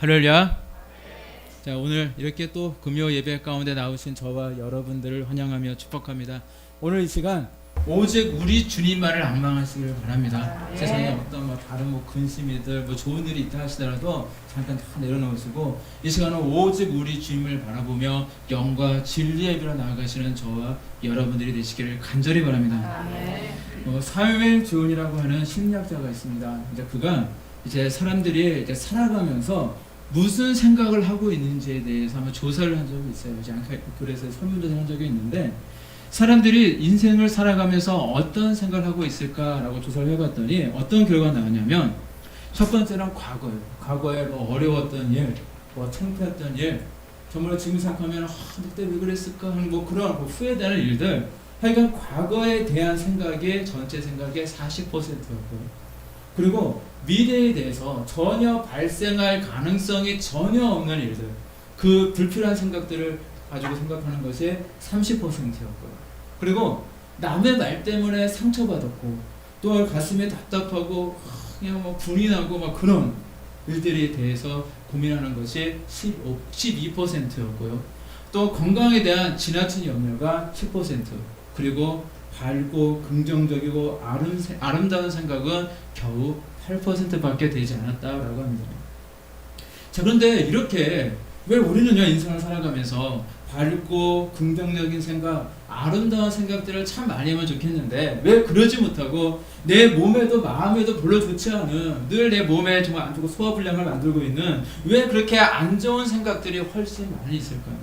할렐루야. 자, 오늘 이렇게 또 금요 예배 가운데 나오신 저와 여러분들을 환영하며 축복합니다. 오늘 이 시간 오직 우리 주님만을 앙망하시길 바랍니다. 세상에 어떤 다른 근심이들 좋은 일이 있다 하시더라도 잠깐 다 내려놓으시고 이 시간은 오직 우리 주님을 바라보며 영과 진리 예배로 나아가시는 저와 여러분들이 되시기를 간절히 바랍니다. 사무엘 존이라고 하는 심리학자가 있습니다. 이제 그가 사람들이 살아가면서 무슨 생각을 하고 있는지에 대해서 한번 조사를 한 적이 있어요. 그래서 설문조사를 한 적이 있는데 사람들이 인생을 살아가면서 어떤 생각을 하고 있을까라고 조사를 해봤더니 어떤 결과가 나왔냐면 첫 번째는 과거예요. 과거에 어려웠던 일, 창피했던 일, 정말 지금 생각하면 그때 왜 그랬을까 하는 그런 후회되는 일들, 하여간 과거에 대한 생각이 전체 생각의 40%였고요. 그리고 미래에 대해서 전혀 발생할 가능성이 전혀 없는 일들, 그 불필요한 생각들을 가지고 생각하는 것이 30%였고요. 그리고 남의 말 때문에 상처받았고 또 가슴에 답답하고 그냥 분이 나고 그런 일들에 대해서 고민하는 것이 12%였고요. 또 건강에 대한 지나친 염려가 10%, 그리고 밝고 긍정적이고 아름다운 생각은 겨우 8%밖에 되지 않았다라고 합니다. 자, 그런데 이렇게 왜 우리는요, 인생을 살아가면서 밝고 긍정적인 생각, 아름다운 생각들을 참 많이 하면 좋겠는데 왜 그러지 못하고 내 몸에도 마음에도 별로 좋지 않은, 늘 내 몸에 정말 안 좋고 소화불량을 만들고 있는 왜 그렇게 안 좋은 생각들이 훨씬 많이 있을까요?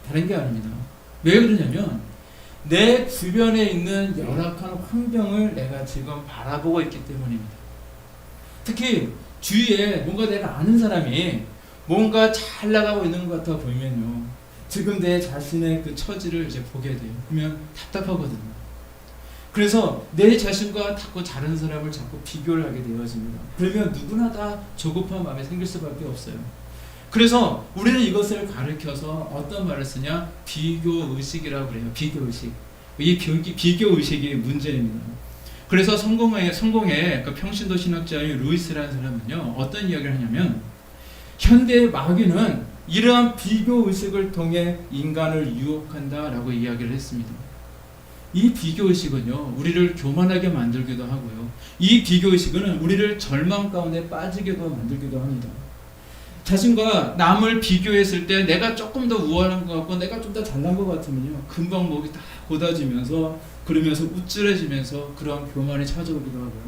다른 게 아닙니다. 왜 그러냐면 내 주변에 있는 열악한 환경을 내가 지금 바라보고 있기 때문입니다. 특히 주위에 뭔가 내가 아는 사람이 뭔가 잘 나가고 있는 것 같아 보이면요, 지금 내 자신의 그 처지를 보게 돼요. 그러면 답답하거든요. 그래서 내 자신과 자꾸 다른 사람을 자꾸 비교를 하게 되어집니다. 그러면 누구나 다 조급한 마음이 생길 수밖에 없어요. 그래서 우리는 이것을 가르쳐서 어떤 말을 쓰냐? 비교의식이라고 그래요. 비교의식. 이 비교의식이 문제입니다. 그래서 성공의 그 평신도 신학자인 루이스라는 사람은요, 어떤 이야기를 하냐면 현대의 마귀는 이러한 비교의식을 통해 인간을 유혹한다라고 이야기를 했습니다. 이 비교의식은요, 우리를 교만하게 만들기도 하고요, 이 비교의식은 우리를 절망 가운데 빠지게도 만들기도 합니다. 자신과 남을 비교했을 때 내가 조금 더 우월한 것 같고 내가 좀 더 잘난 것 같으면요, 금방 목이 다 곧아지면서 그러면서 우쭐해지면서 그런 교만이 찾아오기도 하고요.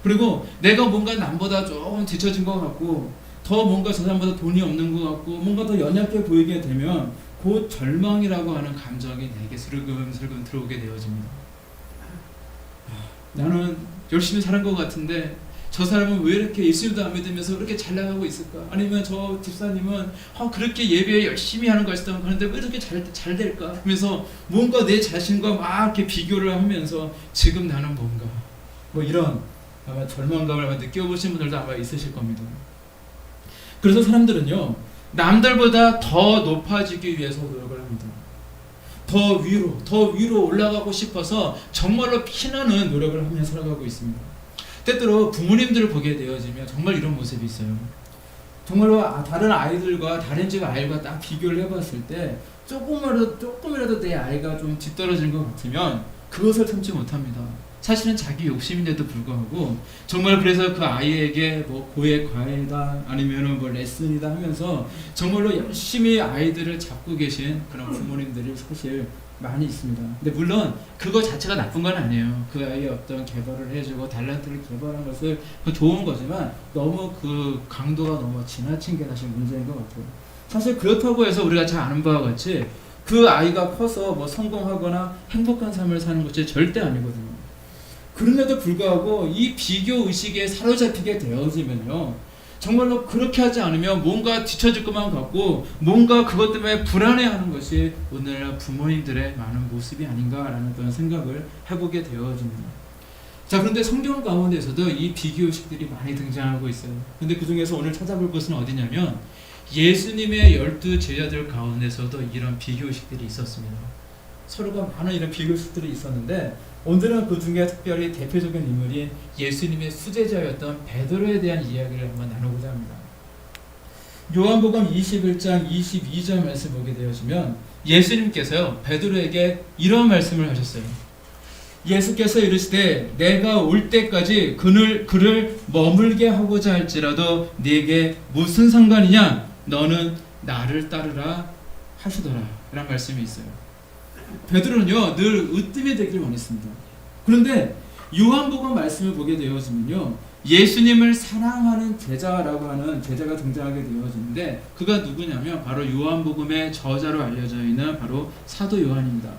그리고 내가 뭔가 남보다 조금 뒤처진 것 같고 더 뭔가 저 사람보다 돈이 없는 것 같고 뭔가 더 연약해 보이게 되면 곧 절망이라고 하는 감정이 내게 슬금슬금 들어오게 되어집니다. 나는 열심히 살은 것 같은데 저 사람은 왜 이렇게 예수님도 안 믿으면서 그렇게 잘 나가고 있을까? 아니면 저 집사님은 그렇게 예배 열심히 하는 것 같다고 하는데 왜 이렇게 잘 될까? 하면서 뭔가 내 자신과 막 이렇게 비교를 하면서 지금 나는 뭔가 이런 아마 절망감을 아마 느껴보신 분들도 아마 있으실 겁니다. 그래서 사람들은요, 남들보다 더 높아지기 위해서 노력을 합니다. 더 위로 올라가고 싶어서 정말로 피나는 노력을 하며 살아가고 있습니다. 때때로 부모님들을 보게 되어지면 정말 이런 모습이 있어요. 정말로 다른 아이들과 다른 집 아이들과 딱 비교를 해봤을 때 조금이라도 내 아이가 좀 뒤떨어진 것 같으면 그것을 참지 못합니다. 사실은 자기 욕심인데도 불구하고 정말 그래서 그 아이에게 고액 과외다 아니면은 레슨이다 하면서 정말로 열심히 아이들을 잡고 계신 그런 부모님들이 사실 많이 있습니다. 근데 물론 그거 자체가 나쁜 건 아니에요. 그 아이의 어떤 개발을 해주고 달란트를 개발한 것을 좋은 거지만 너무 그 강도가 너무 지나친 게 사실 문제인 것 같아요. 사실 그렇다고 해서 우리가 잘 아는 바와 같이 그 아이가 커서 성공하거나 행복한 삶을 사는 것이 절대 아니거든요. 그런데도 불구하고 이 비교의식에 사로잡히게 되어지면요, 정말로 그렇게 하지 않으면 뭔가 뒤처질 것만 같고 뭔가 그것 때문에 불안해하는 것이 오늘날 부모님들의 많은 모습이 아닌가라는 그런 생각을 해보게 되어집니다. 자, 그런데 성경 가운데서도 이 비교의식들이 많이 등장하고 있어요. 근데 그 중에서 오늘 찾아볼 것은 어디냐면 예수님의 12 제자들 가운데서도 이런 비교의식들이 있었습니다. 서로가 많은 이런 비교의식들이 있었는데 오늘은 그 중에 특별히 대표적인 인물이 예수님의 수제자였던 베드로에 대한 이야기를 한번 나누고자 합니다. 요한복음 21장 22절 말씀 보게 되어지면 예수님께서요 베드로에게 이런 말씀을 하셨어요. 예수께서 이르시되 내가 올 때까지 그를 머물게 하고자 할지라도 네게 무슨 상관이냐 너는 나를 따르라 하시더라 라는 말씀이 있어요. 베드로는요 늘 으뜸이 되길 원했습니다. 그런데 요한복음 말씀을 보게 되어지면요 예수님을 사랑하는 제자라고 하는 제자가 등장하게 되어지는데 그가 누구냐면 바로 요한복음의 저자로 알려져 있는 바로 사도 요한입니다.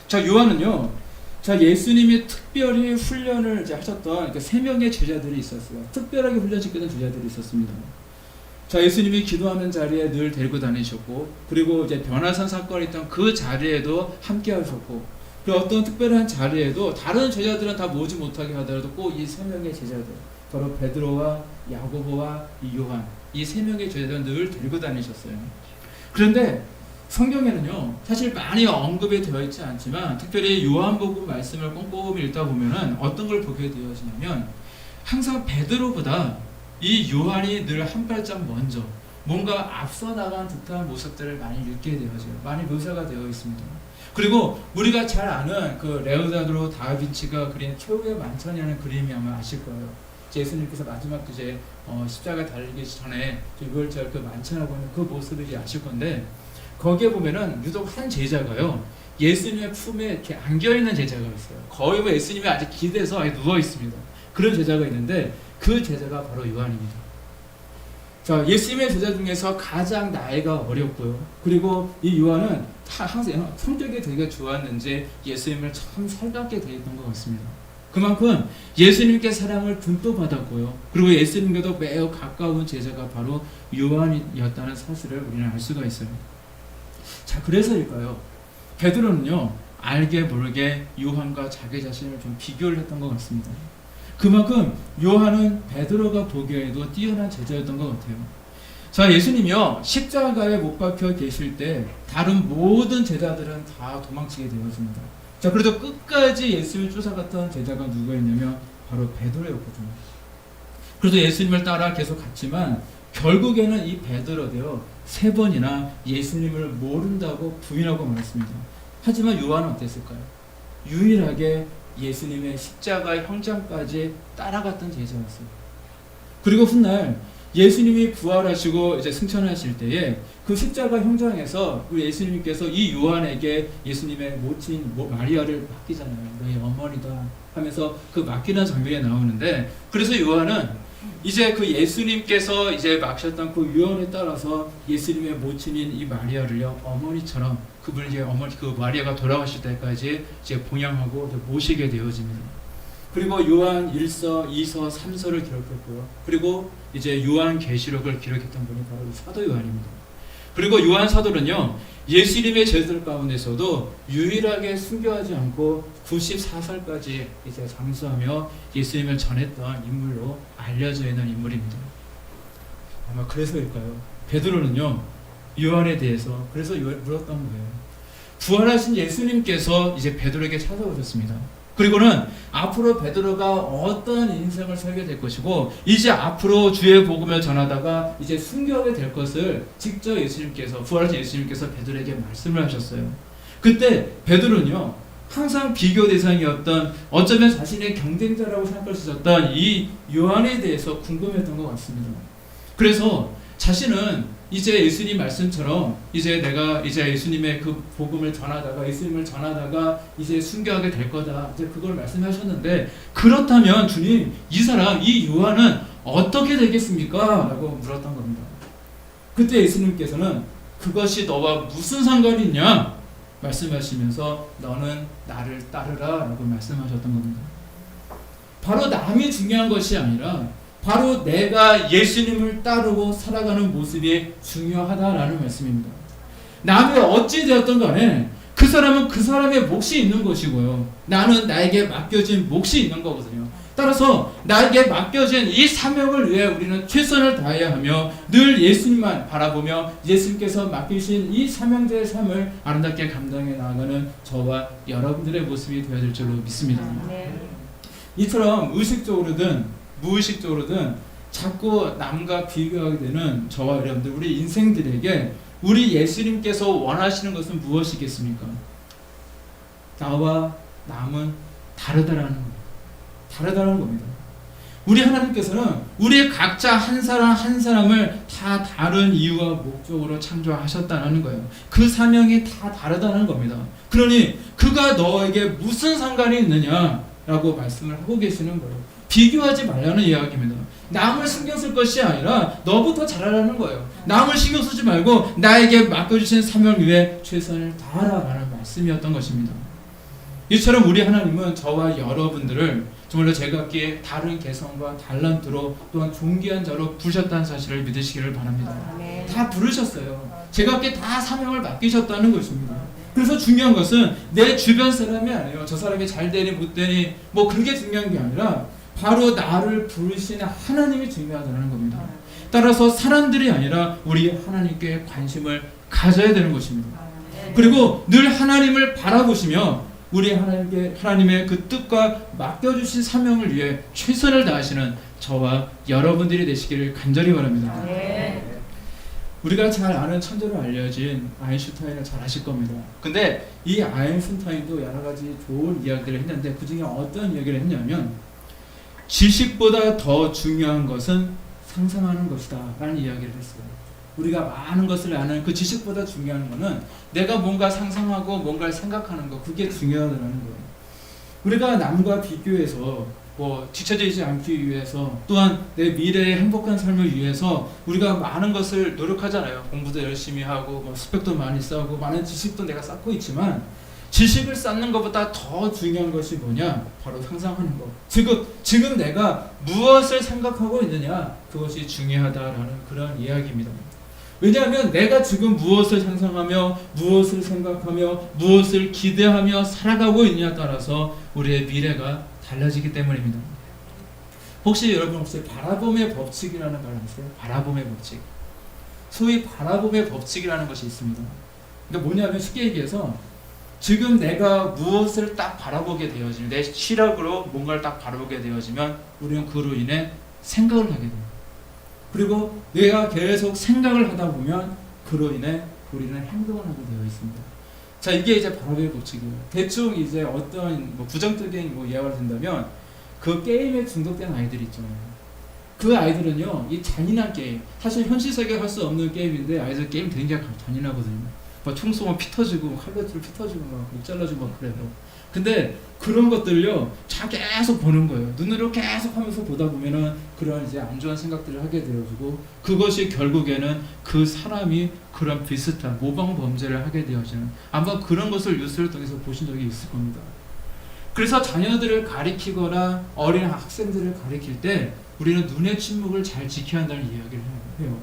자, 요한은요 예수님이 특별히 훈련을 이제 하셨던 세 명의 제자들이 있었어요. 특별하게 훈련시키는 제자들이 있었습니다. 자, 예수님이 기도하는 자리에 늘 데리고 다니셨고, 그리고 이제 변화산 사건이 있던 그 자리에도 함께 하셨고, 그 어떤 특별한 자리에도 다른 제자들은 다 모지 못하게 하더라도 꼭 이 세 명의 제자들, 바로 베드로와 야고보와 이 요한, 이 세 명의 제자들은 늘 데리고 다니셨어요. 그런데 성경에는요 사실 많이 언급이 되어 있지 않지만 특별히 요한복음 말씀을 꼼꼼히 읽다 보면은 어떤 걸 보게 되어지냐면 항상 베드로보다 이 요한이 늘 한 발짝 먼저 뭔가 앞서 나간 듯한 모습들을 많이 읽게 되어져요. 많이 묘사가 되어 있습니다. 그리고 우리가 잘 아는 그 레오나르도 다빈치가 그린 최후의 만찬이라는 그림이 아마 아실 거예요. 예수님께서 마지막 이제 십자가 달리기 전에 6월절 그 만찬하고 있는 그 모습을 이제 아실 건데 거기에 보면은 유독 한 제자가요 예수님의 품에 이렇게 안겨있는 제자가 있어요. 거의 뭐 예수님이 아직 기대서 누워 있습니다. 그런 제자가 있는데 그 제자가 바로 요한입니다. 자, 예수님의 제자 중에서 가장 나이가 어렸고요. 그리고 이 요한은 항상 성격이 되게 좋았는지 예수님을 참 살갑게 대했던 것 같습니다. 그만큼 예수님께 사랑을 듬뿍 받았고요. 그리고 예수님께도 매우 가까운 제자가 바로 요한이었다는 사실을 우리는 알 수가 있어요. 자, 그래서일까요? 베드로는요 알게 모르게 요한과 자기 자신을 좀 비교를 했던 것 같습니다. 그만큼 요한은 베드로가 보기에도 뛰어난 제자였던 것 같아요. 자, 예수님이요 십자가에 못 박혀 계실 때 다른 모든 제자들은 다 도망치게 되었습니다. 자, 그래도 끝까지 예수님을 쫓아갔던 제자가 누구였냐면 바로 베드로였거든요. 그래도 예수님을 따라 계속 갔지만 결국에는 이 베드로도요 3번이나 예수님을 모른다고 부인하고 말았습니다. 하지만 요한은 어땠을까요? 유일하게 예수님의 십자가 형장까지 따라갔던 제자였어요. 그리고 훗날 예수님이 부활하시고 이제 승천하실 때에 그 십자가 형장에서 우리 예수님께서 이 요한에게 예수님의 모친 마리아를 맡기잖아요. 너희 어머니다 하면서 그 맡기는 장면이 나오는데 그래서 요한은 이제 그 예수님께서 이제 맡으셨던 그 유언에 따라서 예수님의 모친인 이 마리아를요 어머니처럼 그분을 이제 그 마리아가 돌아가실 때까지 이제 봉양하고 모시게 되어집니다. 그리고 요한 1서, 2서, 3서를 기록했고요. 그리고 이제 요한 계시록을 기록했던 분이 바로 사도 요한입니다. 그리고 요한 사도는요 예수님의 제자들 가운데서도 유일하게 순교하지 않고 94살까지 이제 장수하며 예수님을 전했던 인물로 알려져 있는 인물입니다. 아마 그래서일까요? 베드로는요 요한에 대해서 그래서 물었던 거예요. 부활하신 예수님께서 이제 베드로에게 찾아오셨습니다. 그리고는 앞으로 베드로가 어떤 인생을 살게 될 것이고 이제 앞으로 주의 복음을 전하다가 이제 순교하게 될 것을 직접 예수님께서 부활하신 예수님께서 베드로에게 말씀을 하셨어요. 그때 베드로는요 항상 비교 대상이었던 어쩌면 자신의 경쟁자라고 생각할 수 있었던 이 요한에 대해서 궁금했던 것 같습니다. 그래서 자신은 이제 예수님 말씀처럼 이제 내가 이제 예수님의 그 복음을 전하다가 예수님을 전하다가 이제 순교하게 될 거다. 이제 그걸 말씀하셨는데 그렇다면 주님 이 사람 이 요한은 어떻게 되겠습니까? 라고 물었던 겁니다. 그때 예수님께서는 그것이 너와 무슨 상관이 있냐? 말씀하시면서 너는 나를 따르라 라고 말씀하셨던 겁니다. 바로 남이 중요한 것이 아니라 바로 내가 예수님을 따르고 살아가는 모습이 중요하다라는 말씀입니다. 남이 어찌 되었던 간에 그 사람은 그 사람의 몫이 있는 것이고요. 나는 나에게 맡겨진 몫이 있는 거거든요. 따라서 나에게 맡겨진 이 사명을 위해 우리는 최선을 다해야 하며 늘 예수님만 바라보며 예수님께서 맡기신 이 사명자의 삶을 아름답게 감당해 나아가는 저와 여러분들의 모습이 되어질 줄로 믿습니다. 이처럼 의식적으로든 무의식적으로든 자꾸 남과 비교하게 되는 저와 여러분들 우리 인생들에게 우리 예수님께서 원하시는 것은 무엇이겠습니까? 나와 남은 다르다라는 겁니다. 다르다는 겁니다. 우리 하나님께서는 우리 각자 한 사람 한 사람을 다 다른 이유와 목적으로 창조하셨다는 거예요. 그 사명이 다 다르다는 겁니다. 그러니 그가 너에게 무슨 상관이 있느냐라고 말씀을 하고 계시는 거예요. 비교하지 말라는 이야기입니다. 남을 신경 쓸 것이 아니라 너부터 잘하라는 거예요. 남을 신경 쓰지 말고 나에게 맡겨주신 사명 위에 최선을 다하라라는 말씀이었던 것입니다. 이처럼 우리 하나님은 저와 여러분들을 정말로 제각기의 다른 개성과 달란트로 또한 존귀한 자로 부르셨다는 사실을 믿으시기를 바랍니다. 다 부르셨어요. 제각기 다 사명을 맡기셨다는 것입니다. 그래서 중요한 것은 내 주변 사람이 아니에요. 저 사람이 잘 되니 못 되니 뭐 그게 중요한 게 아니라 바로 나를 부르시는 하나님이 중요하다는 겁니다. 따라서 사람들이 아니라 우리 하나님께 관심을 가져야 되는 것입니다. 그리고 늘 하나님을 바라보시며 우리 하나님의 그 뜻과 맡겨주신 사명을 위해 최선을 다하시는 저와 여러분들이 되시기를 간절히 바랍니다. 우리가 잘 아는 천재로 알려진 아인슈타인을 잘 아실 겁니다. 근데 이 아인슈타인도 여러 가지 좋은 이야기를 했는데 그 중에 어떤 이야기를 했냐면 지식보다 더 중요한 것은 상상하는 것이다 라는 이야기를 했어요. 우리가 많은 것을 아는 그 지식보다 중요한 것은 내가 뭔가 상상하고 뭔가를 생각하는 것, 그게 중요하다는 거예요. 우리가 남과 비교해서 뒤처지지 않기 위해서 또한 내 미래의 행복한 삶을 위해서 우리가 많은 것을 노력하잖아요. 공부도 열심히 하고 스펙도 많이 쌓고 많은 지식도 내가 쌓고 있지만 지식을 쌓는 것보다 더 중요한 것이 뭐냐? 바로 상상하는 것. 지금 내가 무엇을 생각하고 있느냐? 그것이 중요하다라는 그런 이야기입니다. 왜냐하면 내가 지금 무엇을 상상하며 무엇을 생각하며 무엇을 기대하며 살아가고 있느냐에 따라서 우리의 미래가 달라지기 때문입니다. 혹시 여러분 바라봄의 법칙이라는 걸 아세요? 바라봄의 법칙. 소위 바라봄의 법칙이라는 것이 있습니다. 그러니까 뭐냐면 쉽게 얘기해서 지금 내가 무엇을 딱 바라보게 되어지면 내 시력으로 뭔가를 딱 바라보게 되어지면 우리는 그로 인해 생각을 하게 됩니다. 그리고 내가 계속 생각을 하다 보면 그로 인해 우리는 행동을 하게 되어 있습니다. 자, 이게 이제 바라봄의 법칙이에요. 대충 이제 어떤 부정적인 예화를 든다면 그 게임에 중독된 아이들 있잖아요. 그 아이들은요, 이 잔인한 게임, 사실 현실 세계에 할 수 없는 게임인데 아이들 게임 굉장히 잔인하거든요. 총 쏘면 피 터지고 칼로트를 피 터지고 목 잘라주고 그래요. 근데 그런 것들요 계속 보는 거예요. 눈으로 계속 하면서 보다 보면은 그런 이제 안 좋은 생각들을 하게 되어지고 그것이 결국에는 그 사람이 그런 비슷한 모방 범죄를 하게 되어지는 아마 그런 것을 뉴스를 통해서 보신 적이 있을 겁니다. 그래서 자녀들을 가리키거나 어린 학생들을 가리킬 때 우리는 눈의 침묵을 잘 지켜야 한다는 이야기를 해요.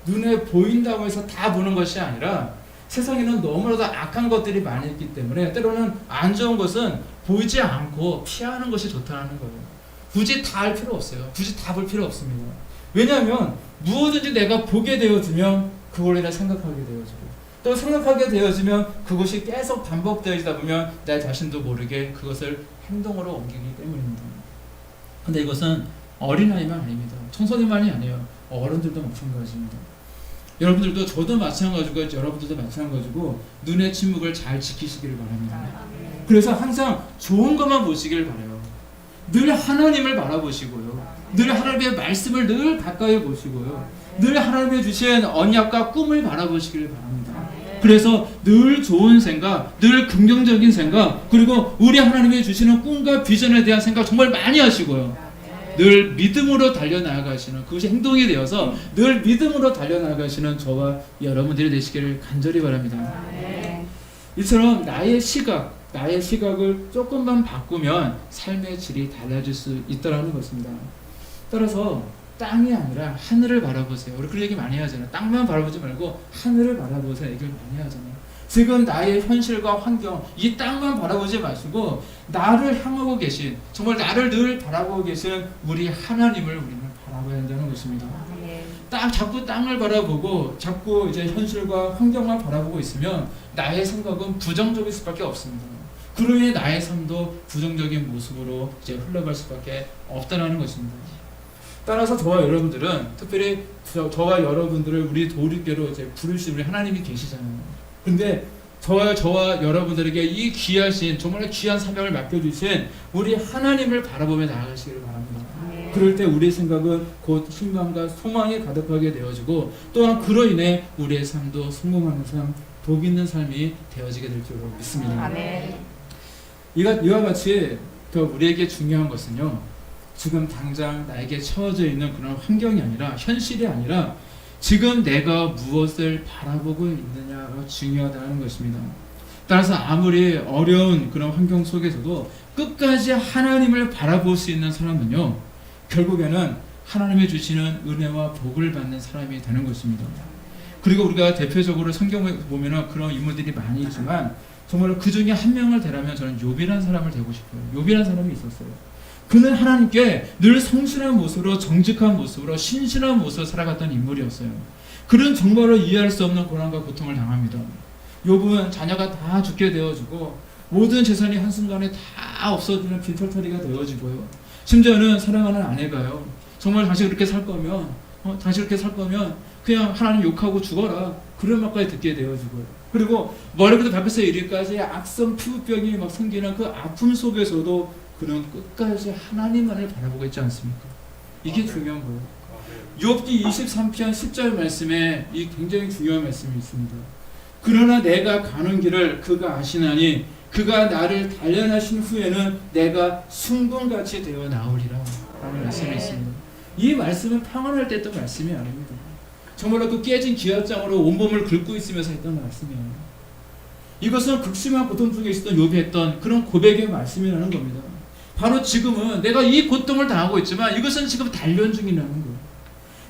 눈에 보인다고 해서 다 보는 것이 아니라 세상에는 너무나도 악한 것들이 많이 있기 때문에 때로는 안 좋은 것은 보이지 않고 피하는 것이 좋다는 거예요. 굳이 다 할 필요 없어요. 굳이 다 볼 필요 없습니다. 왜냐하면 무엇든지 내가 보게 되어지면 그걸로 인해 생각하게 되어지고 또 생각하게 되어지면 그것이 계속 반복되어지다 보면 내 자신도 모르게 그것을 행동으로 옮기기 때문입니다. 근데 이것은 어린아이만 아닙니다. 청소년만이 아니에요. 어른들도 마찬가지입니다. 여러분들도 저도 마찬가지고 여러분들도 마찬가지고 눈의 침묵을 잘 지키시기를 바랍니다. 그래서 항상 좋은 것만 보시기를 바라요. 늘 하나님을 바라보시고요. 늘 하나님의 말씀을 늘 가까이 보시고요. 늘 하나님의 주신 언약과 꿈을 바라보시기를 바랍니다. 그래서 늘 좋은 생각, 늘 긍정적인 생각, 그리고 우리 하나님이 주시는 꿈과 비전에 대한 생각 정말 많이 하시고요. 늘 믿음으로 달려나가시는 그것이 행동이 되어서 늘 믿음으로 달려나가시는 저와 여러분들이 되시기를 간절히 바랍니다. 이처럼 나의 시각을 조금만 바꾸면 삶의 질이 달라질 수 있다는 것입니다. 따라서 땅이 아니라 하늘을 바라보세요. 우리 그런 얘기 많이 하잖아요. 땅만 바라보지 말고 하늘을 바라보세요. 얘기를 많이 하잖아요. 지금 나의 현실과 환경, 이 땅만 바라보지 마시고 나를 향하고 계신, 정말 나를 늘 바라보고 계신 우리 하나님을 우리는 바라봐야 한다는 것입니다. 자꾸 땅을 바라보고 자꾸 이제 현실과 환경만 바라보고 있으면 나의 생각은 부정적일 수밖에 없습니다. 그로 인해 나의 삶도 부정적인 모습으로 이제 흘러갈 수밖에 없다는 것입니다. 따라서 저와 여러분들은 특별히 저와 여러분들을 우리 도우리교로 이제 부르신 우리 하나님이 계시잖아요. 근데 저와 여러분들에게 이 귀하신 정말 귀한 사명을 맡겨주신 우리 하나님을 바라보며 나아가시기를 바랍니다. 그럴 때 우리의 생각은 곧 희망과 소망이 가득하게 되어지고 또한 그로 인해 우리의 삶도 성공하는 삶, 복 있는 삶이 되어지게 될 줄로 믿습니다. 아멘. 이와 같이 더 우리에게 중요한 것은요, 지금 당장 나에게 처해져 있는 그런 환경이 아니라, 현실이 아니라 지금 내가 무엇을 바라보고 있느냐가 중요하다는 것입니다. 따라서 아무리 어려운 그런 환경 속에서도 끝까지 하나님을 바라볼 수 있는 사람은요, 결국에는 하나님이 주시는 은혜와 복을 받는 사람이 되는 것입니다. 그리고 우리가 대표적으로 성경에 보면 그런 인물들이 많이 있지만 정말 그 중에 한 명을 대라면 저는 욥이라는 사람을 되고 싶어요. 욥이라는 사람이 있었어요. 그는 하나님께 늘 성실한 모습으로, 정직한 모습으로, 신실한 모습으로 살아갔던 인물이었어요. 그는 정말로 이해할 수 없는 고난과 고통을 당합니다. 욥은 자녀가 다 죽게 되어지고 모든 재산이 한순간에 다 없어지는 빈털터리가 되어지고요. 심지어는 사랑하는 아내가요, 정말 다시 그렇게 살 거면 그냥 하나님 욕하고 죽어라, 그런 말까지 듣게 되어지고요. 그리고 머리부터 발끝에 이르기까지 악성 피부병이 막 생기는 그 아픔 속에서도 그는 끝까지 하나님만을 바라보고 있지 않습니까? 이게 중요한 거예요. 욥기 23편 10절 말씀에 이 굉장히 중요한 말씀이 있습니다. 그러나 내가 가는 길을 그가 아시나니 그가 나를 단련하신 후에는 내가 순금같이 되어 나오리라 라는 말씀이 있습니다. 이 말씀은 평안할 때 했던 말씀이 아닙니다. 정말로 그 깨진 기압장으로 온몸을 긁고 있으면서 했던 말씀이에요. 이것은 극심한 고통 중에 있었던 욥이 했던 그런 고백의 말씀이라는 겁니다. 바로 지금은 내가 이 고통을 당하고 있지만 이것은 지금 단련 중이라는 거예요.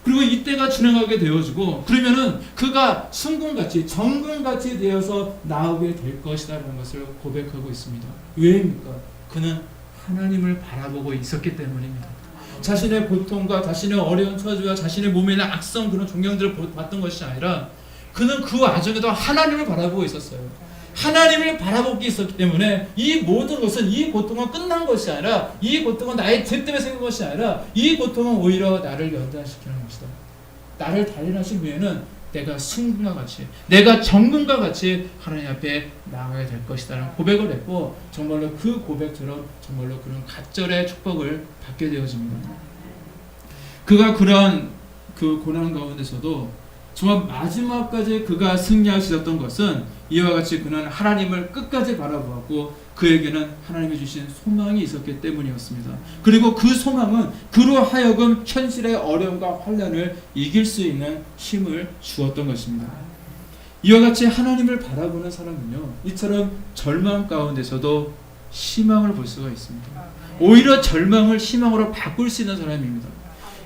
그리고 이때가 지나가게 되어지고 그러면은 그가 순금같이, 정금같이 되어서 나오게 될 것이다라는 것을 고백하고 있습니다. 왜입니까? 그는 하나님을 바라보고 있었기 때문입니다. 자신의 고통과 자신의 어려운 처지와 자신의 몸에 있는 악성 그런 종양들을 봤던 것이 아니라 그는 그 와중에도 하나님을 바라보고 있었어요. 하나님을 바라보고 있었기 때문에 이 모든 것은, 이 고통은 끝난 것이 아니라, 이 고통은 나의 죄 때문에 생긴 것이 아니라 이 고통은 오히려 나를 연단시키는 것이다. 나를 단련하신 후에는 내가 순금과 같이, 내가 정금과 같이 하나님 앞에 나아가야 될 것이다 라는 고백을 했고, 정말로 그 고백처럼 정말로 그런 갑절의 축복을 받게 되어집니다. 그가 그런 그 고난 가운데서도 정말 마지막까지 그가 승리하셨던 것은 이와 같이 그는 하나님을 끝까지 바라보았고 그에게는 하나님이 주신 소망이 있었기 때문이었습니다. 그리고 그 소망은 그로 하여금 현실의 어려움과 환난을 이길 수 있는 힘을 주었던 것입니다. 이와 같이 하나님을 바라보는 사람은요, 이처럼 절망 가운데서도 희망을 볼 수가 있습니다. 오히려 절망을 희망으로 바꿀 수 있는 사람입니다.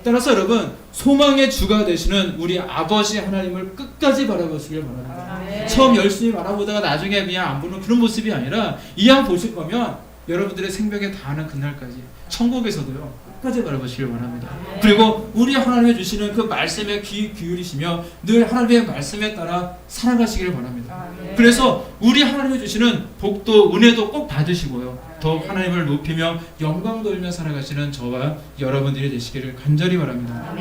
따라서 여러분, 소망의 주가 되시는 우리 아버지 하나님을 끝까지 바라보시길 바랍니다. 처음 열심히 바라보다가 나중에 그냥 안 보는 그런 모습이 아니라 이왕 보실 거면 여러분들의 생명에 다하는 그날까지 천국에서도요 끝까지 바라보시길 바랍니다. 그리고 우리 하나님이 주시는 그 말씀에 귀 기울이시며 늘 하나님의 말씀에 따라 살아가시길 바랍니다. 그래서 우리 하나님이 주시는 복도 은혜도 꼭 받으시고요, 더욱 하나님을 높이며 영광 돌리며 살아가시는 저와 여러분들이 되시기를 간절히 바랍니다.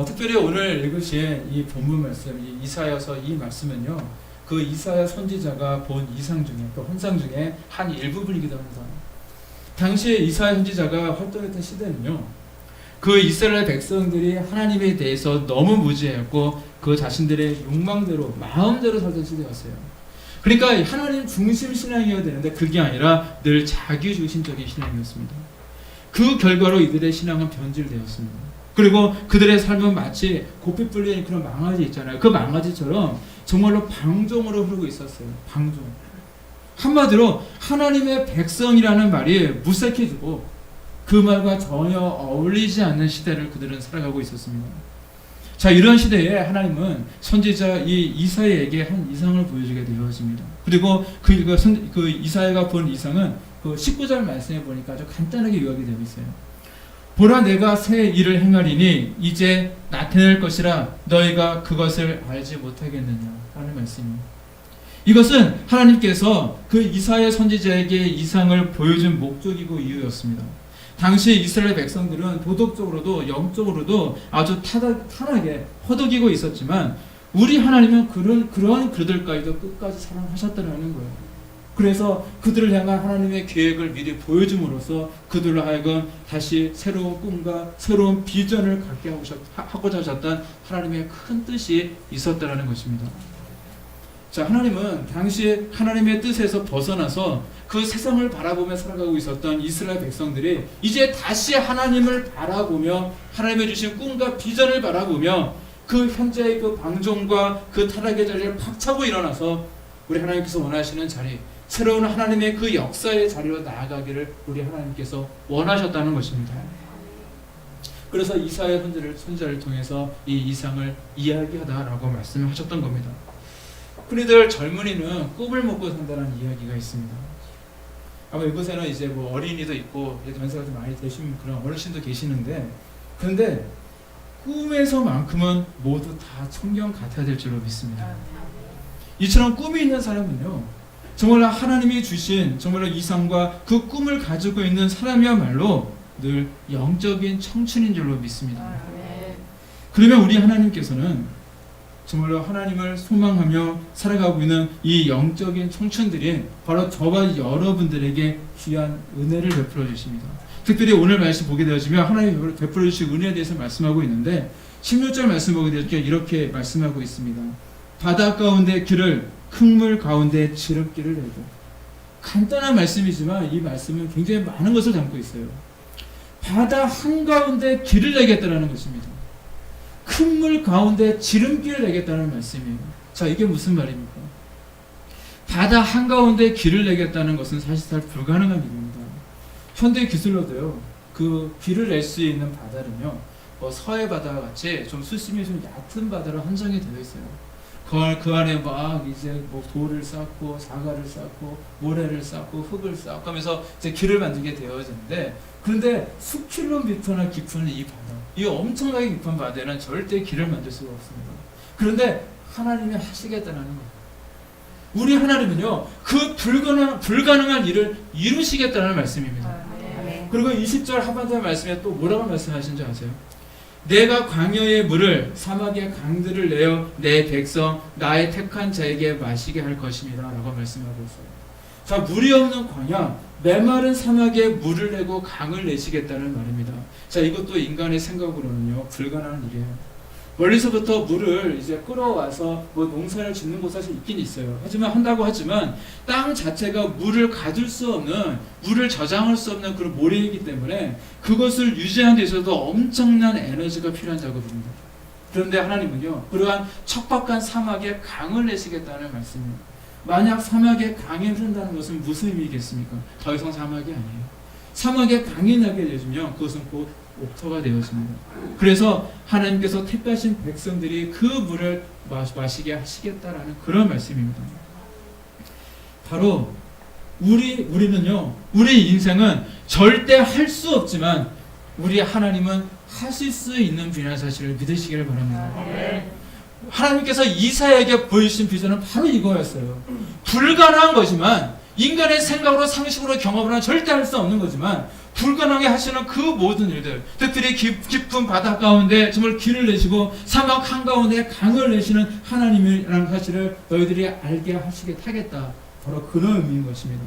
특별히 오늘 읽으신 이 본문 말씀, 이 이사야서 이 말씀은요, 그 이사야 선지자가 본 이상 중에, 그 환상 중에 한 일부분이기도 합니다. 당시에 이사야 선지자가 활동했던 시대는요, 그 이스라엘 백성들이 하나님에 대해서 너무 무지했고 그 자신들의 욕망대로, 마음대로 살던 시대였어요. 그러니까 하나님 중심 신앙이어야 되는데 그게 아니라 늘 자기 중심적인 신앙이었습니다. 그 결과로 이들의 신앙은 변질되었습니다. 그리고 그들의 삶은 마치 고삐 뿔린 그런 망아지 있잖아요. 그 망아지처럼 정말로 방종으로 흐르고 있었어요. 방종. 한마디로 하나님의 백성이라는 말이 무색해지고 그 말과 전혀 어울리지 않는 시대를 그들은 살아가고 있었습니다. 자, 이런 시대에 하나님은 선지자 이 이사야에게 한 이상을 보여주게 되어집니다. 그리고 그 이사야가 본 이상은 그 19절 말씀에 보니까 아주 간단하게 요약이 되어 있어요. 보라, 내가 새 일을 행하리니 이제 나타낼 것이라 너희가 그것을 알지 못하겠느냐 하는 말씀입니다. 이것은 하나님께서 그 이사야 선지자에게 이상을 보여준 목적이고 이유였습니다. 당시 이스라엘 백성들은 도덕적으로도 영적으로도 아주 타락하게 허덕이고 있었지만 우리 하나님은 그런 그들까지도 끝까지 사랑하셨다는 거예요. 그래서 그들을 향한 하나님의 계획을 미리 보여줌으로써 그들로 하여금 다시 새로운 꿈과 새로운 비전을 갖게 하고자 하셨던 하나님의 큰 뜻이 있었다는 것입니다. 자, 하나님은 당시 하나님의 뜻에서 벗어나서 그 세상을 바라보며 살아가고 있었던 이스라엘 백성들이 이제 다시 하나님을 바라보며 하나님의 주신 꿈과 비전을 바라보며 그 현재의 그 방종과 그 타락의 자리를 박차고 일어나서 우리 하나님께서 원하시는 자리, 새로운 하나님의 그 역사의 자리로 나아가기를 우리 하나님께서 원하셨다는 것입니다. 그래서 이사야 선지자를 통해서 이 이상을 이야기하다라고 말씀하셨던 겁니다. 흔히들 젊은이는 꿈을 먹고 산다는 이야기가 있습니다. 아마 이곳에는 이제 뭐 어린이도 있고 연세가 좀 많이 되신 그런 어르신도 계시는데, 그런데 꿈에서만큼은 모두 다 청경 같아야 될 줄로 믿습니다. 이처럼 꿈이 있는 사람은요, 정말 하나님이 주신 정말로 이상과 그 꿈을 가지고 있는 사람이야말로 늘 영적인 청춘인 줄로 믿습니다. 그러면 우리 하나님께서는 정말로 하나님을 소망하며 살아가고 있는 이 영적인 청춘들이 바로 저와 여러분들에게 귀한 은혜를 베풀어 주십니다. 특별히 오늘 말씀 보게 되어지면 하나님이 베풀어 주신 은혜에 대해서 말씀하고 있는데 16절 말씀 보게 되어지면 이렇게 말씀하고 있습니다. 바다 가운데 길을, 흙물 가운데 지름길을 내고. 간단한 말씀이지만 이 말씀은 굉장히 많은 것을 담고 있어요. 바다 한가운데 길을 내겠다는 것입니다. 큰 물 가운데 지름길을 내겠다는 말씀이에요. 자, 이게 무슨 말입니까? 바다 한가운데 길을 내겠다는 것은 사실 잘 불가능한 일입니다. 현대 기술로도요, 그 길을 낼 수 있는 바다는요, 서해 바다와 같이 좀 수심이 좀 얕은 바다로 한정이 되어 있어요. 그 안에 막 이제 뭐 돌을 쌓고 사과를 쌓고 모래를 쌓고 흙을 쌓고 하면서 이제 길을 만들게 되어지는데, 그런데 수킬로미터나 깊은 이 바다, 이 엄청나게 깊은 바다에는 절대 길을 만들 수가 없습니다. 그런데 하나님이 하시겠다는 거예요. 우리 하나님은요, 그 불가능한 일을 이루시겠다는 말씀입니다. 그리고 20절 하반절 말씀에 또 뭐라고 말씀하신지 아세요? 내가 광야의 물을 사막의 강들을 내어 내 백성 나의 택한 자에게 마시게 할 것입니다 라고 말씀하고 있어요. 자, 물이 없는 광야, 메마른 사막에 물을 내고 강을 내시겠다는 말입니다. 자, 이것도 인간의 생각으로는요, 불가능한 일이에요. 멀리서부터 물을 이제 끌어와서 뭐 농사를 짓는 곳이 사실 있긴 있어요. 하지만 한다고 하지만 땅 자체가 물을 가둘 수 없는, 물을 저장할 수 없는 그런 모래이기 때문에 그것을 유지하는 데 있어서 엄청난 에너지가 필요한 작업입니다. 그런데 하나님은요, 그러한 척박한 사막에 강을 내시겠다는 말씀입니다. 만약 사막에 강이 흐른다는 것은 무슨 의미겠습니까? 더 이상 사막이 아니에요. 사막에 강이 나게 되면 그것은 곧 옥토가 되어집니다. 그래서 하나님께서 택하신 백성들이 그 물을 마시게 하시겠다라는 그런 말씀입니다. 바로 우리는요, 우리 인생은 절대 할 수 없지만 우리 하나님은 하실 수 있는 분이라는 사실을 믿으시기를 바랍니다. 하나님께서 이사야에게 보여주신 비전은 바로 이거였어요. 불가능한 거지만, 인간의 생각으로 상식으로 경험으로는 절대 할 수 없는 거지만 불가능하게 하시는 그 모든 일들, 특별히 깊은 바다 가운데 정말 길을 내시고 사막 한가운데 강을 내시는 하나님이라는 사실을 너희들이 알게 하시겠다, 바로 그런 의미인 것입니다.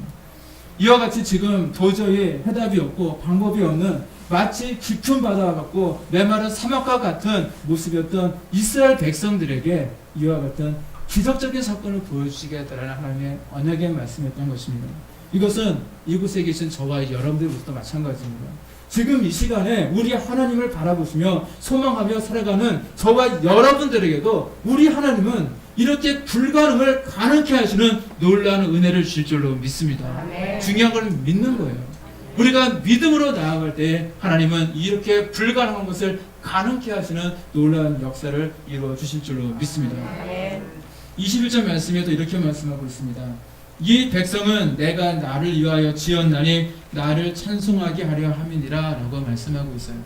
이와 같이 지금 도저히 해답이 없고 방법이 없는 마치 깊은 바다와 같고 메마른 사막과 같은 모습이었던 이스라엘 백성들에게 이와 같은 기적적인 사건을 보여주시겠다는 하나님의 언약의 말씀이었던 것입니다. 이것은 이곳에 계신 저와 여러분들부터 마찬가지입니다. 지금 이 시간에 우리 하나님을 바라보시며 소망하며 살아가는 저와 여러분들에게도 우리 하나님은 이렇게 불가능을 가능케 하시는 놀라운 은혜를 주실 줄로 믿습니다. 아멘. 중요한 건 믿는 거예요. 우리가 믿음으로 나아갈 때 하나님은 이렇게 불가능한 것을 가능케 하시는 놀라운 역사를 이루어 주실 줄로 믿습니다. 아멘. 21절 말씀에도 이렇게 말씀하고 있습니다. 이 백성은 내가 나를 위하여 지었나니 나를 찬송하게 하려 함이니라 라고 말씀하고 있어요.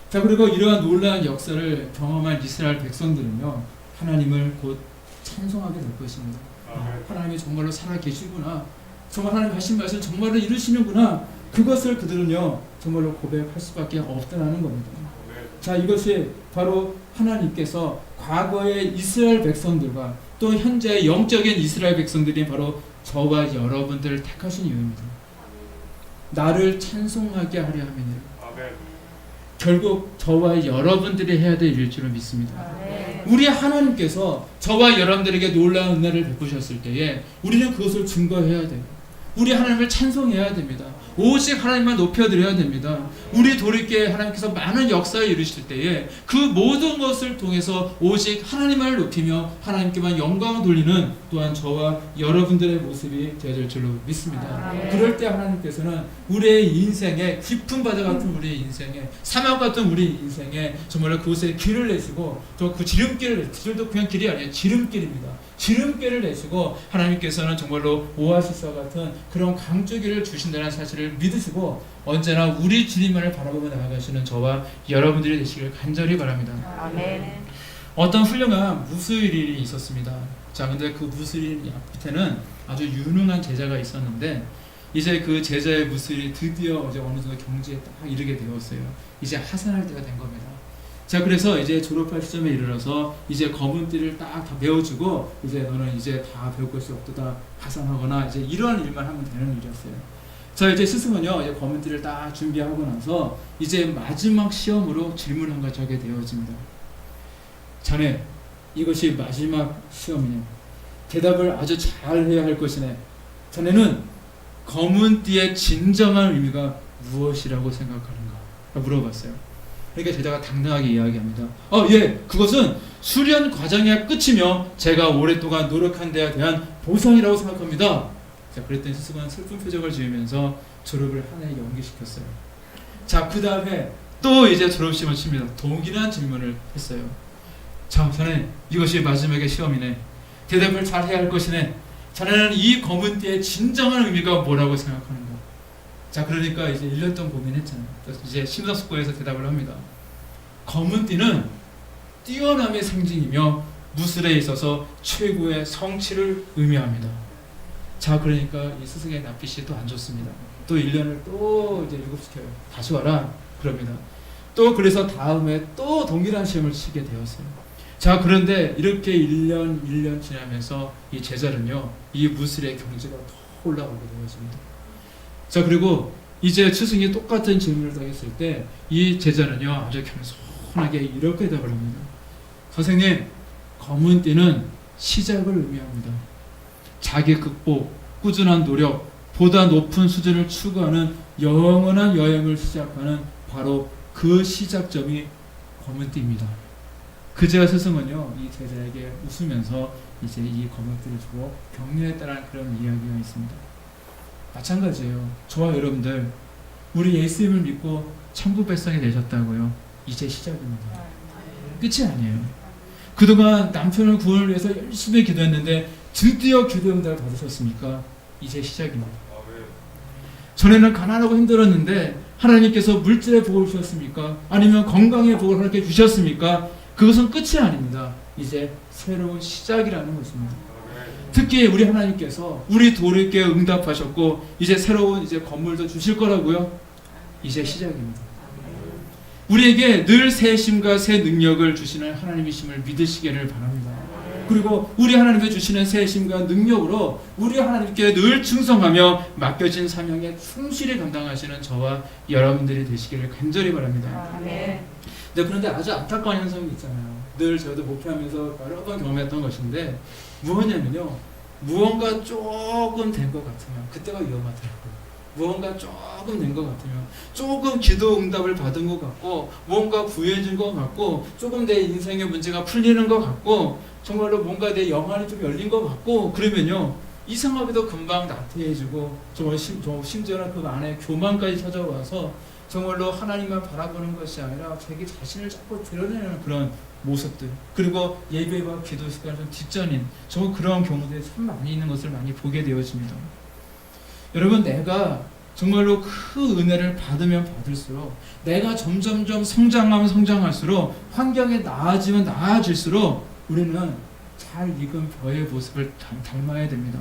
자, 그리고 이러한 놀라운 역사를 경험한 이스라엘 백성들은요, 하나님을 곧 찬송하게 될 것입니다. 하나님이 정말로 살아계시구나, 정말 하나님 하신 말씀 정말로 이루시는구나. 그것을 그들은요 정말로 고백할 수밖에 없다는 겁니다. 자, 이것이 바로 하나님께서 과거의 이스라엘 백성들과 또 현재 영적인 이스라엘 백성들이 바로 저와 여러분들을 택하신 이유입니다. 나를 찬송하게 하려 함이니라. 결국 저와 여러분들이 해야 될 일줄을 믿습니다. 우리 하나님께서 저와 여러분들에게 놀라운 은혜를 베푸셨을 때에 우리는 그것을 증거해야 돼요. 우리 하나님을 찬송해야 됩니다. 오직 하나님만 높여드려야 됩니다. 우리 돌이켜 하나님께서 많은 역사를 이루실 때에 그 모든 것을 통해서 오직 하나님만을 높이며 하나님께만 영광을 돌리는 또한 저와 여러분들의 모습이 되어야 될 줄로 믿습니다. 그럴 때 하나님께서는 우리의 인생에 깊은 바다 같은 우리의 인생에 사막 같은 우리 인생에 정말로 그곳에 길을 내시고 또 그 지름길을 길도 그냥 길이 아니에요. 지름길입니다. 지름길을 내시고 하나님께서는 정말로 오아시스와 같은 그런 강줄기를 주신다는 사실을 믿으시고 언제나 우리 주님만을 바라보며 나아가시는 저와 여러분들이 되시길 간절히 바랍니다. 아멘. 어떤 훌륭한 무술인이 있었습니다. 자, 근데 그 무술인 밑에는 아주 유능한 제자가 있었는데 이제 그 제자의 무술이 드디어 이제 어느 정도 경지에 딱 이르게 되었어요. 이제 하산할 때가 된 겁니다. 자, 그래서 이제 졸업할 시점에 이르러서 이제 검은 띠를 딱 다 배워주고 이제 너는 이제 다 배울 것이 없도다 하산하거나 이제 이런 일만 하면 되는 일이었어요. 자, 이제 스승은요 이제 검은 띠를 딱 준비하고 나서 이제 마지막 시험으로 질문 한 가지 하게 되어집니다. 자네, 이것이 마지막 시험이네. 대답을 아주 잘 해야 할 것이네. 자네는 검은 띠의 진정한 의미가 무엇이라고 생각하는가? 물어봤어요. 그러니까 제자가 당당하게 이야기합니다. 예, 그것은 수련 과정의 끝이며 제가 오랫동안 노력한 데에 대한 보상이라고 생각합니다. 자, 그랬더니 스승은 슬픈 표정을 지으면서 졸업을 한 해 연기시켰어요. 자, 그 다음에 또 이제 졸업시험을 칩니다. 동일한 질문을 했어요. 자, 자네, 이것이 마지막의 시험이네. 대답을 잘 해야 할 것이네. 자네는 이 검은 띠의 진정한 의미가 뭐라고 생각하는가? 자, 그러니까 이제 1년 동안 고민했잖아요. 그래서 이제 심사숙고해서 대답을 합니다. 검은 띠는 뛰어남의 상징이며 무술에 있어서 최고의 성취를 의미합니다. 자, 그러니까 이 스승의 낯빛이 또 안 좋습니다. 또 1년을 또 이제 유급시켜요. 다시 와라 그럽니다. 또 그래서 다음에 또 동일한 시험을 치게 되었어요. 자, 그런데 이렇게 1년 지나면서 이 제자는요 이 무술의 경지가 더 올라가게 되어집니다. 자, 그리고 이제 스승이 똑같은 질문을 당했을 때 이 제자는요 아주 겸손하게 이렇게 대답을 합니다. 선생님, 검은 띠는 시작을 의미합니다. 자기 극복, 꾸준한 노력, 보다 높은 수준을 추구하는 영원한 여행을 시작하는 바로 그 시작점이 검은 띠입니다. 그제야 스승은요 이 제자에게 웃으면서 이제 이 검은 띠를 주고 격려했다는 그런 이야기가 있습니다. 마찬가지예요. 저와 여러분들, 우리 예수님을 믿고 천국 백성이 되셨다고요. 이제 시작입니다. 끝이 아니에요. 그동안 남편을 구원을 위해서 열심히 기도했는데 드디어 기도 응답을 받으셨습니까? 이제 시작입니다. 전에는 가난하고 힘들었는데 하나님께서 물질의 복을 주셨습니까? 아니면 건강의 복을 하나님께 주셨습니까? 그것은 끝이 아닙니다. 이제 새로운 시작이라는 것입니다. 특히 우리 하나님께서 우리 도리께 응답하셨고 이제 새로운 이제 건물도 주실 거라고요. 이제 시작입니다. 우리에게 늘 새 힘과 새 능력을 주시는 하나님이심을 믿으시기를 바랍니다. 그리고 우리 하나님께 주시는 새 힘과 능력으로 우리 하나님께 늘 충성하며 맡겨진 사명에 충실히 감당하시는 저와 여러분들이 되시기를 간절히 바랍니다. 네, 그런데 아주 안타까운 현상이 있잖아요. 늘 저도 목회하면서 여러 번 경험했던 것인데 무엇이냐면요, 무언가 조금 된 것 같으면 그때가 위험하더라고요. 무언가 조금 된 것 같으면, 조금 기도 응답을 받은 것 같고 뭔가 구해진 것 같고 조금 내 인생의 문제가 풀리는 것 같고 정말로 뭔가 내 영안이 좀 열린 것 같고 그러면요 이상하게도 금방 나태해지고 정말 심지어는 그 안에 교만까지 찾아와서 정말로 하나님만 바라보는 것이 아니라 자기 자신을 자꾸 드러내는 그런 모습들, 그리고 예배와 기도 습관이 좀 뒷전인 정말 그런 경우들이 참 많이 있는 것을 많이 보게 되어집니다. 여러분, 내가 정말로 그 은혜를 받으면 받을수록, 내가 점점점 성장하면 성장할수록, 환경이 나아지면 나아질수록 우리는 잘 익은 벼의 모습을 닮아야 됩니다.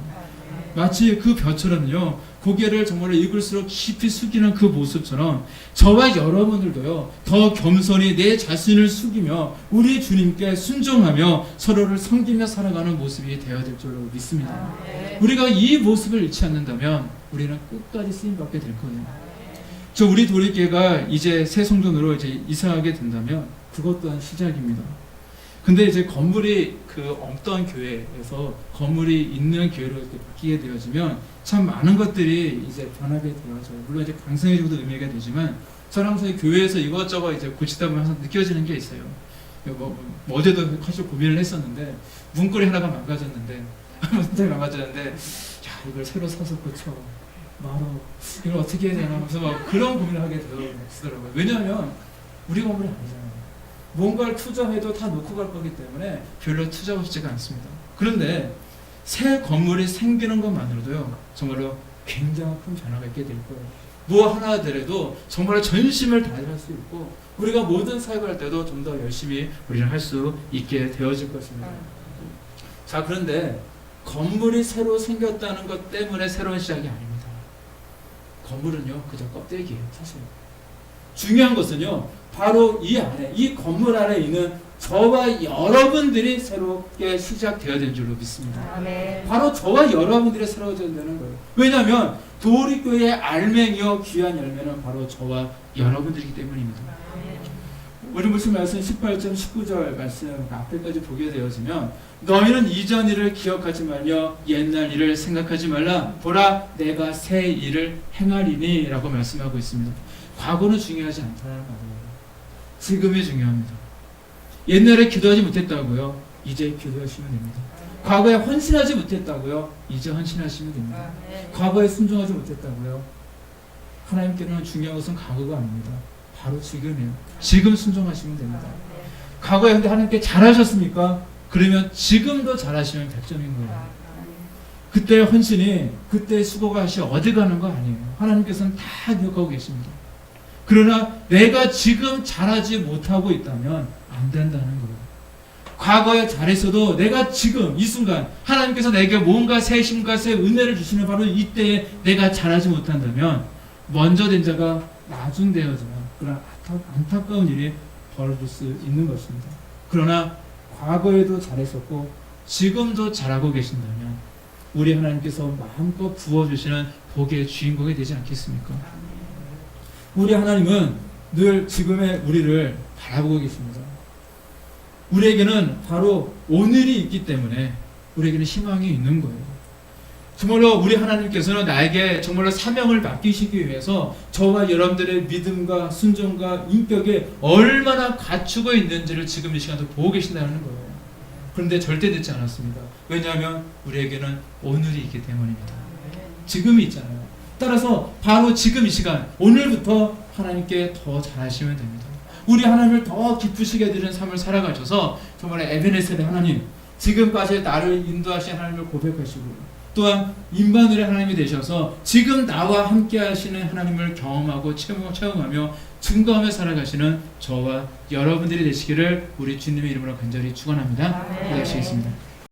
마치 그 벼처럼요, 고개를 정말 익을수록 깊이 숙이는 그 모습처럼 저와 여러분들도요, 더 겸손히 내 자신을 숙이며 우리 주님께 순종하며 서로를 섬기며 살아가는 모습이 되어야 될 줄로 믿습니다. 우리가 이 모습을 잃지 않는다면 우리는 끝까지 쓰임받게 될 거예요. 저 우리 도리교회가 이제 새 성전으로 이제 이사하게 된다면 그것 또한 시작입니다. 근데 이제 건물이 그 없던 교회에서 건물이 있는 교회로 이렇게 바뀌게 되어지면 참 많은 것들이 이제 변하게 되어져요. 물론 이제 강성해지고도 의미가 되지만 저는 항상 교회에서 이것저것 이제 고치다 보면 항상 느껴지는 게 있어요. 어제도 사실 고민을 했었는데 문고리 하나가 망가졌는데 문제 망가졌는데 야 이걸 새로 사서 고쳐 말어 이걸 어떻게 해야 되나 그래서 막 그런 고민을 하게 되더라고요. 왜냐하면 우리 건물이 아니잖아요. 뭔가를 투자해도 다 놓고 갈 거기 때문에 별로 투자하고 싶지가 않습니다. 그런데 새 건물이 생기는 것만으로도요 정말로 굉장히 큰 변화가 있게 될 거예요. 뭐 하나 하더라도 정말 전심을 다해 할 수 있고 우리가 모든 사역을 할 때도 좀 더 열심히 우리는 할 수 있게 되어질 것입니다. 자, 그런데 건물이 새로 생겼다는 것 때문에 새로운 시작이 아닙니다. 건물은요 그저 껍데기예요. 사실 중요한 것은요 바로 이 안에, 이 건물 안에 있는 저와 여러분들이 새롭게 시작되어야 되는 줄로 믿습니다. 아멘. 바로 저와 여러분들이 새로워져야 되는 거예요. 왜냐하면 도리교회의 알맹이요 귀한 열매는 바로 저와 여러분들이기 때문입니다. 아멘. 우리 무슨 말씀 18절 19절 말씀 앞에까지 보게 되어지면 너희는 이전 일을 기억하지 말며 옛날 일을 생각하지 말라. 보라 내가 새 일을 행하리니 라고 말씀하고 있습니다. 과거는 중요하지 않다는 말이에요. 지금이 중요합니다. 옛날에 기도하지 못했다고요? 이제 기도하시면 됩니다. 과거에 헌신하지 못했다고요? 이제 헌신하시면 됩니다. 과거에 순종하지 못했다고요? 하나님께는 중요한 것은 과거가 아닙니다. 바로 지금이에요. 지금 순종하시면 됩니다. 과거에 근데 하나님께 잘하셨습니까? 그러면 지금도 잘하시면 100점인 거예요. 그때 헌신이, 그때 수고가 하시 어디 가는 거 아니에요. 하나님께서는 다 기억하고 계십니다. 그러나 내가 지금 잘하지 못하고 있다면 안 된다는 거예요. 과거에 잘했어도 내가 지금 이 순간 하나님께서 내게 뭔가 새 힘과 새 은혜를 주시는 바로 이때에 내가 잘하지 못한다면 먼저 된 자가 나중 되어지면 그런 안타까운 일이 벌어질 수 있는 것입니다. 그러나 과거에도 잘했었고 지금도 잘하고 계신다면 우리 하나님께서 마음껏 부어주시는 복의 주인공이 되지 않겠습니까? 우리 하나님은 늘 지금의 우리를 바라보고 계십니다. 우리에게는 바로 오늘이 있기 때문에 우리에게는 희망이 있는 거예요. 정말로 우리 하나님께서는 나에게 정말로 사명을 맡기시기 위해서 저와 여러분들의 믿음과 순종과 인격에 얼마나 갖추고 있는지를 지금 이 시간도 보고 계신다는 거예요. 그런데 절대 늦지 않았습니다. 왜냐하면 우리에게는 오늘이 있기 때문입니다. 지금이 있잖아요. 따라서 바로 지금 이 시간 오늘부터 하나님께 더 잘하시면 됩니다. 우리 하나님을 더 기쁘시게 해드리는 삶을 살아가셔서 정말 에베네셀의 하나님, 지금까지 나를 인도하신 하나님을 고백하시고 또한 임마누엘의 하나님이 되셔서 지금 나와 함께 하시는 하나님을 경험하고 체험하며 증거하며 살아가시는 저와 여러분들이 되시기를 우리 주님의 이름으로 간절히 축원합니다. 기도하시겠습니다.